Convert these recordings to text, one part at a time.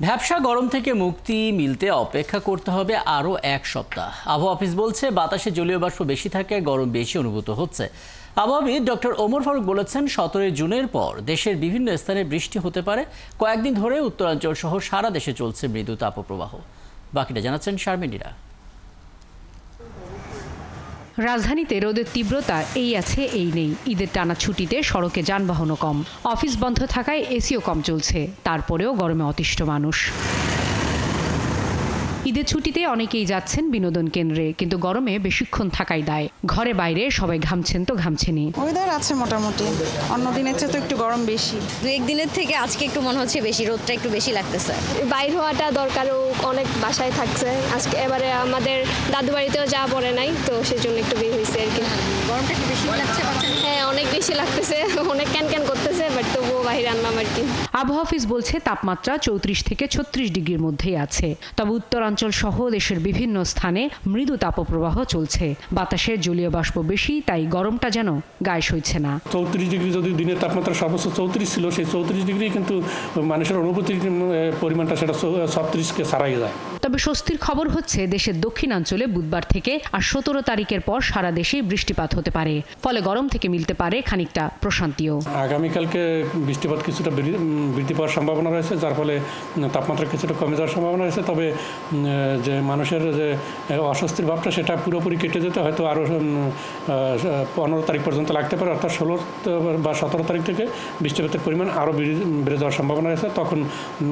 ভ্যাপসা গরম থেকে মুক্তি মিলতে অপেক্ষা করতে হবে আরও এক সপ্তাহ। আবহাওয়া অফিস বলছে বাতাসে জলীয় বাষ্প বেশি থাকায় গরম বেশি অনুভূত হচ্ছে। আবহাওয়াবিদ ডক্টর ওমর ফারুক বলেছেন 17 জুনের পর দেশের বিভিন্ন স্থানে বৃষ্টি হতে পারে। কয়েকদিন ধরে উত্তরাঞ্চল সহ সারা দেশে চলছে মৃদু তাপপ্রবাহ। বাকিটা জানাচ্ছেন শারমিনীরা। রাজধানীতে রোদের তীব্রতা এই আছে এই নেই। ঈদের টানা ছুটিতে সড়কে যানবাহনও কম, অফিস বন্ধ থাকায় এসিও কম চলছে। তারপরেও গরমে অতিষ্ঠ মানুষ। ঈদের ছুটিতে অনেকেই যাচ্ছেন বিনোদন কেন্দ্রে, কিন্তু গরমে বেশিক্ষণ থাকাই দায়। ঘরে বাইরে সবাই ঘামছেন তো ঘামছেনই। ওয়েদার আছে মোটামুটি, অন্য দিনের চেয়ে তো একটু গরম বেশি। দু একদিনের থেকে আজকে একটু মনে হচ্ছে বেশি, রোদটা একটু বেশি লাগতেছে। বাইর হওয়াটা দরকারও, অনেক বাসায় থাকছে আজকে। এবারে আমাদের দাদু বাড়িতেও যাওয়া পড়ে নাই, তো সেই জন্য একটু বের হয়েছে আর কি। গরমটা একটু বেশি লাগছে। হ্যাঁ, অনেক বেশি লাগতেছে, অনেক ক্যান করতেছে, বাট তবুও বাইরে আনলাম আর কি। আবহাওয়া অফিস বলছে তাপমাত্রা 34 থেকে 36 ডিগ্রির মধ্যেই আছে। তবে উত্তরাঞ্চল সহ দেশের বিভিন্ন স্থানে মৃদু তাপপ্রবাহ চলছে। বাতাসে জলীয় বাষ্প বেশি, তাই গরমটা যেন গায়ে সইছে না। 34 ডিগ্রি যদি দিনের তাপমাত্রা সর্বোচ্চ 34 ছিল, সেই 34 ডিগ্রি কিন্তু মানুষের অনুভূতির পরিমাণটা সেটা 36কে ছাড়াই যায়। তবে স্বস্তির খবর হচ্ছে দেশের দক্ষিণাঞ্চলে বুধবার থেকে আর 17 তারিখের পর সারা দেশেই বৃষ্টিপাত হতে পারে। ফলে গরম থেকে মিলতে পারে খানিকটা প্রশান্তিও। আগামীকালকে বৃষ্টিপাত কিছুটা বৃদ্ধি পাওয়ার সম্ভাবনা রয়েছে, যার ফলে তাপমাত্রা কিছুটা কমে যাওয়ার সম্ভাবনা রয়েছে। তবে যে মানুষের যে অস্বস্তির ভাবটা সেটা পুরোপুরি কেটে যেতে হয়তো আরও 15 তারিখ পর্যন্ত লাগতে পারে। অর্থাৎ 16 বা 17 তারিখ থেকে বৃষ্টিপাতের পরিমাণ আরও বেড়ে যাওয়ার সম্ভাবনা রয়েছে। তখন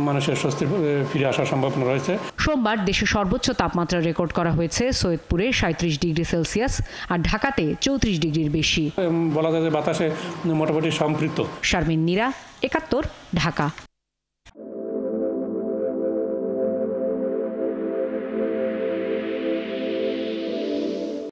মানুষের স্বস্তির ফিরে আসার সম্ভাবনা রয়েছে। সোমবার দেশে সর্বোচ্চ তাপমাত্রা রেকর্ড করা হয়েছে সৈয়দপুরে 37 ডিগ্রি সেলসিয়াস আর ঢাকাতে 34 ডিগ্রির বেশি। বলা যায় যে বাতাসে মোটামুটি সম্পৃক্ত। শারমিন নীরা, 71, ঢাকা।